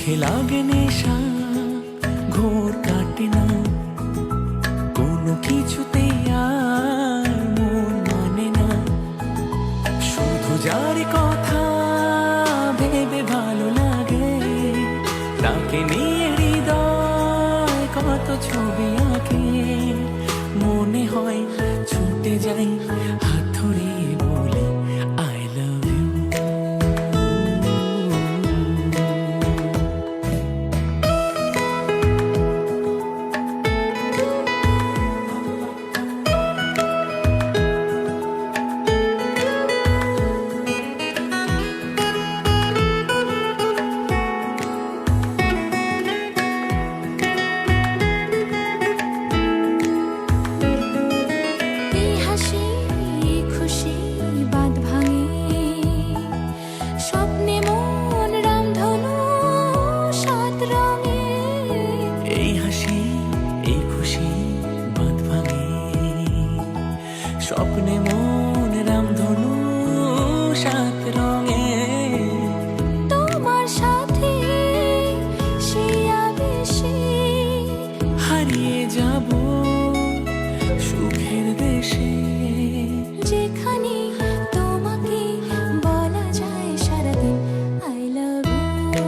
চোখে লাগে নেশা, ঘোর কাটে না কোনো কিছুতে, আর মন মানে না। শুধু যার কথা ভেবে ভালো লাগে, তাকে নিয়ে হৃদয় কত ছবি আঁকে। মনে হয় ছুটে যাই হাত ধরে বলি আই লাভ ইউ। স্বপ্নে মন রামধনু সাত রঙে, তোমার সাথে সেই আবেশে হারিয়ে যাব সুখের দেশে। যেখানে তোমাকে বলা যায় সারাদিন আই লাভ ইউ।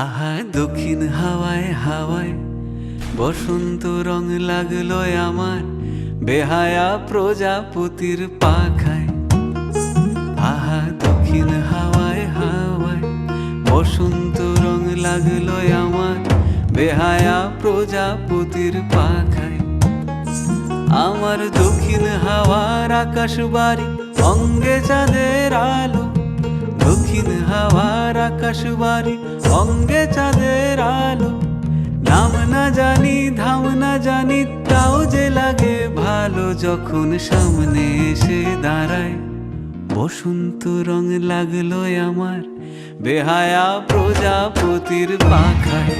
আহা দক্ষিণ হাওয়ায় হাওয়ায় বসন্ত রং লাগলো আমার, বেহায়া প্রজাপতির পাখায়। আহা দক্ষিণ হাওয়ায় হাওয়ায় বসন্ত রং লাগলো আমার, বেহায়া প্রজাপতির পাখায়। আমার দক্ষিণ হাওয়ার আকাশ বাড়ি, অঙ্গে চাঁদের আলো। দক্ষিণ হাওয়ার আকাশ বাড়ি, অঙ্গে চাঁদের আলো। নাম না জানি ধাম না জানি, তাও যে লাগে ভালো যখন সামনে এসে দাঁড়ায়। বসন্ত রং লাগলো আমার, বেহায়া প্রজাপতির পাখায়।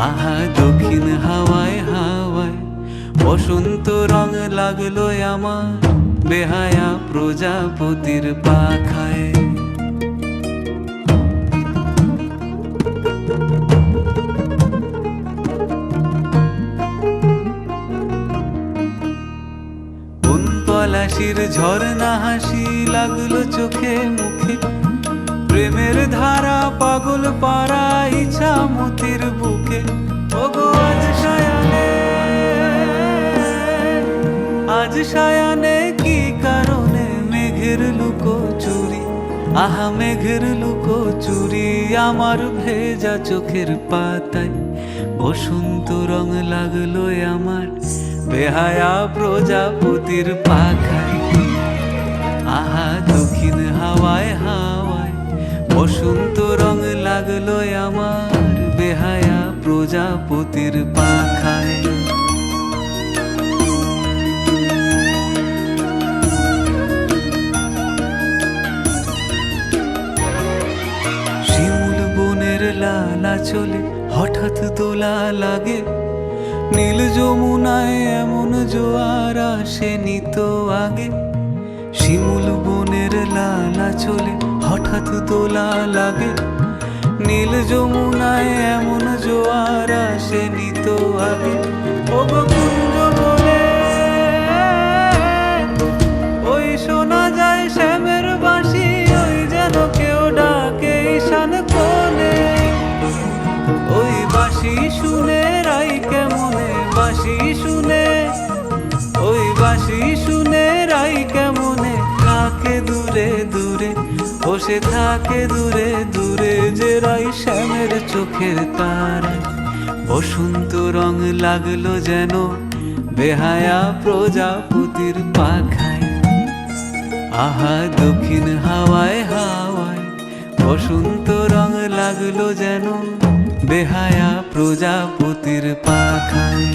আহা দক্ষিণ হাওয়ায় হাওয়ায় বসন্ত রং লাগলো আমার, বেহায়া প্রজাপতির পাখায়। কোন পলাশির ঝরনা হাসি লাগলো চোখে মুখে, প্রেমের ধারা পাগল পাড়া ইচ্ছা মতির বুকে। ওগো আজ সায়ানে, আজ সায়ানে কি কারণে মেঘের লুকো চুরি। আহা মেঘের লুকো চুরি আমার ভেজা চোখের পাতায়। বসন্ত রং লাগলো আমার, বেহায়া প্রজাপতির পাখায়। আহা দক্ষিণ হাওয়ায় হাওয়ায় বসন্ত রং লাগলো আমার, বেহায়া প্রজাপতির পাখায়। শিমুল বনের লালা চলে হঠাৎ দোলা লাগে, নীল যমুনায় এমন জোয়ার আসেনি তো আগে। শিমুল বনের লালা চলে হঠাৎ দোলা লাগে, নীল যমুনায় এমন জোয়ার আসেনি তো আগে। ওগো কুঞ্জ বলে ওই শোনা যায় শ্যামের বাঁশি, ওই যেন কেউ ডাকে ঈশান কোণে। ওই বাঁশি শুনে রাই কেমনে, বাঁশি শুনে, ওই বাঁশি শুনে রাই কেমনে থাকে দূরে দূরে। বসে থাকে দূরে দূরে যে রাই শ্যামের চোখের তারা। বসন্ত রং লাগলো যেন বেহায়া প্রজাপতির পাখায়। আহা দক্ষিণ হাওয়ায় হাওয়ায় বসন্ত রং লাগলো যেন বেহায়া প্রজাপতির পাখায়।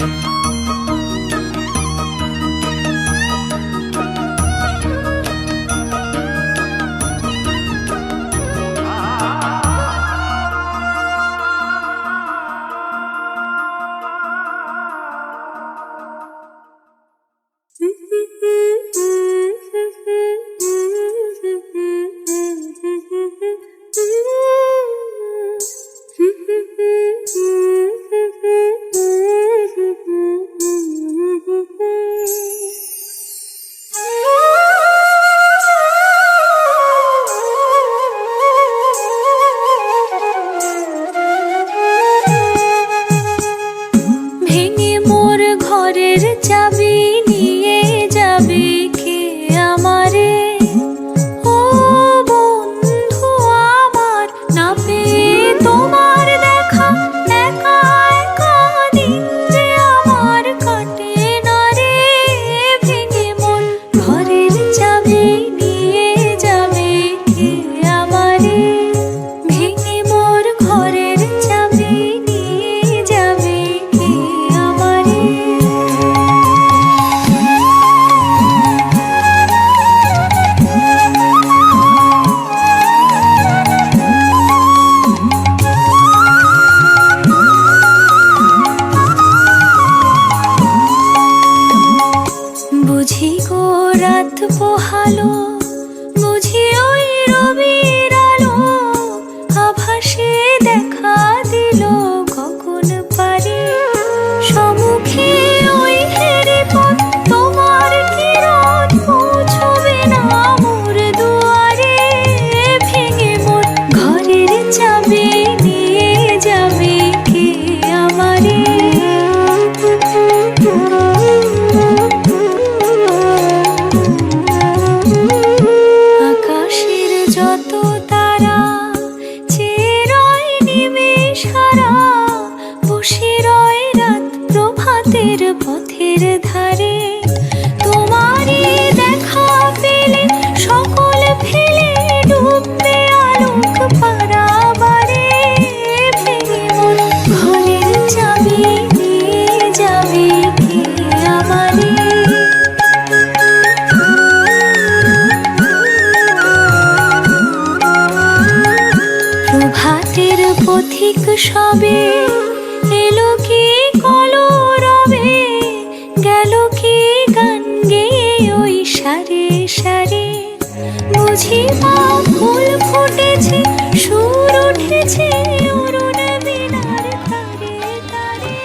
যত তারা চেয়ে রয় নিমেষ হারা, বসে রয় রাত প্রভাতের পথের ধারে। তোমারই দেখা পেলে সকল ফেলে ডুববে আলোক পারাবারে। ভেঙে মন ঘরের চাবি নিয়ে যাবে কে আমারে। প্রভাতের পথিক সবে এলো কি কলরবে, গেল কি গান গেয়ে ওই সারে সারে। বুঝি বা ফুল ফুটেছে, সুর উঠেছে অরুণ বীণার তারে তারে।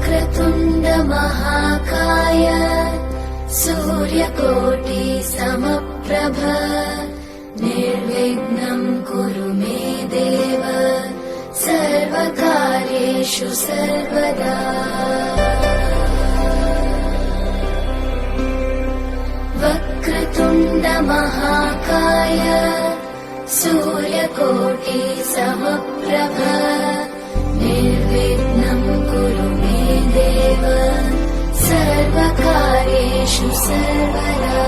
वक्रतुण्ड महाकाय सूर्यकोटि समप्रभ निर्विघ्नं कुरु मे देव सर्वकार्येषु सर्वदा। वक्रतुण्ड महाकाय सूर्यकोटि समप्रभ निर्विघ्नं कुरु मे देव सर्वकार्येषु सर्वदा।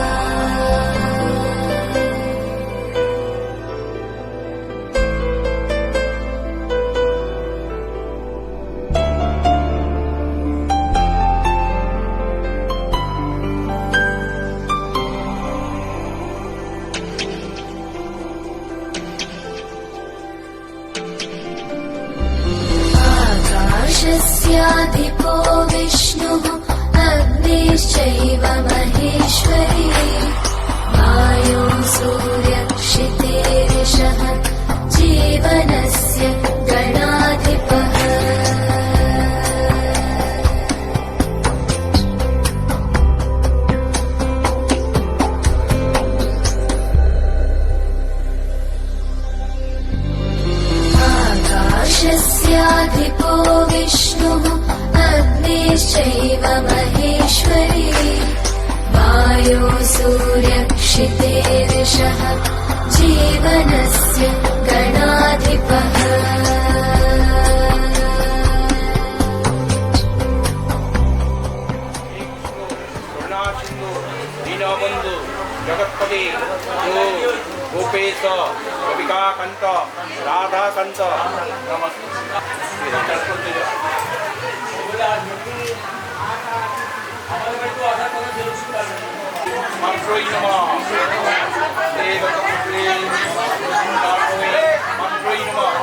आकाशस्याधिपो विष्णुः अग्निश्चैव महेश्वरी वायो सूर्यक्षितेरिषः जीवनस्य गणाधिपः। आकाशस्याधिपो विष्णुः अग्निश्चैव महेश्वरी वायो सूर्यक्षितेरिषः जीवनस्य गणाधिपः। करुणासिन्धु दीनबन्धु जगत्पति जो गोपेश गोपिकाकान्त राधाकान्त नमस्ते। मंत्रोई नमः देवपुत्रे मंत्रोई नमः।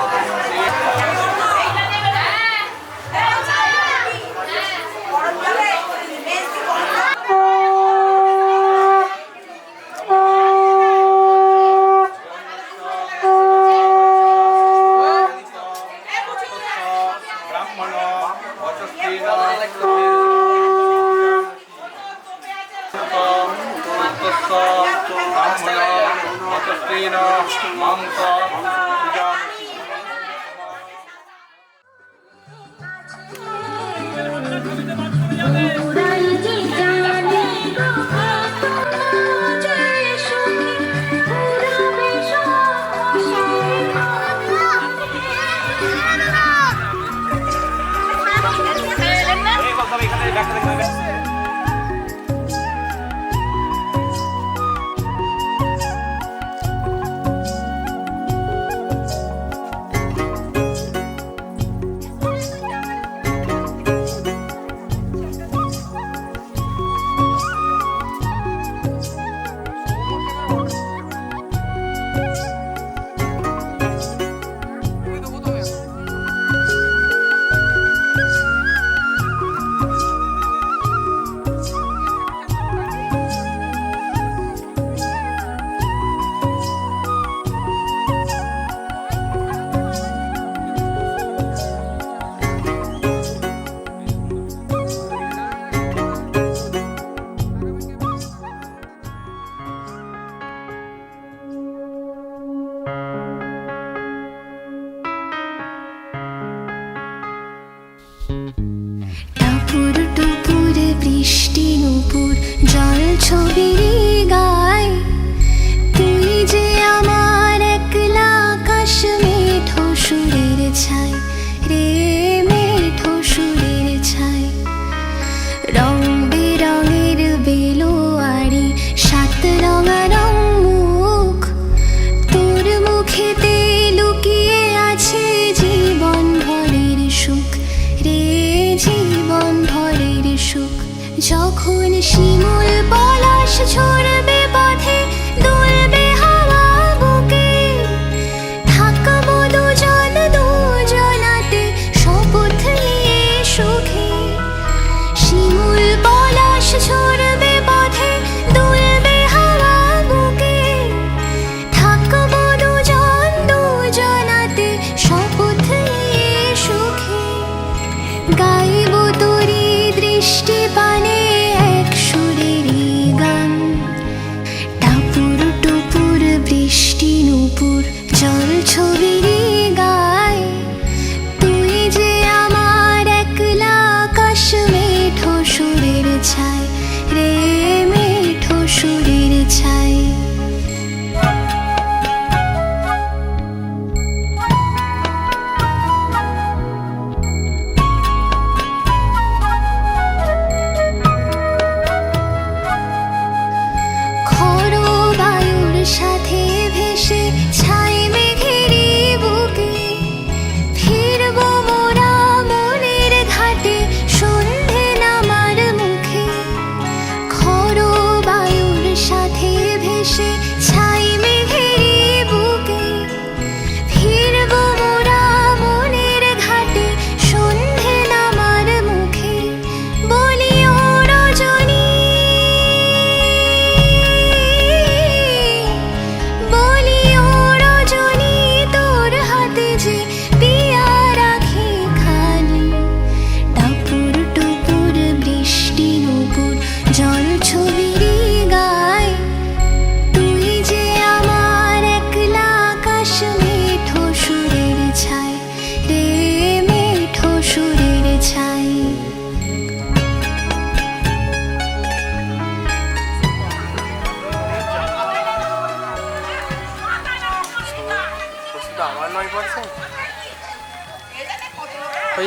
যখন শিমুল পলাশ ছড়বে পথে দুলবে হাওয়া বুকে থাকবো দুজন দুজনাতে শপথ নিয়ে সুখে। শিমুল পলাশ ছড়বে পথে দুলবে হাওয়া বুকে থাকবো দুজন দুজনাতে শপথ নিয়ে সুখে। গাইবো তোরে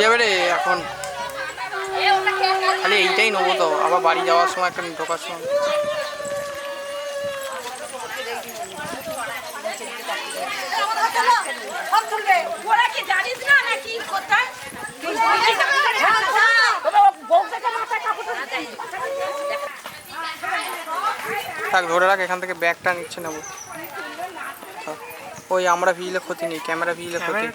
হয়ে যাবে রে এখন, খালি এইটাই নেবো তো, আবার বাড়ি যাওয়ার সময় একটা ঢোকার সময়। থাক ধরে রাখ, এখান থেকে ব্যাগটা নিচ্ছে নেবো। ওই আমরা ভিজলে ক্ষতি নেই, ক্যামেরা ভিজলে ক্ষতি।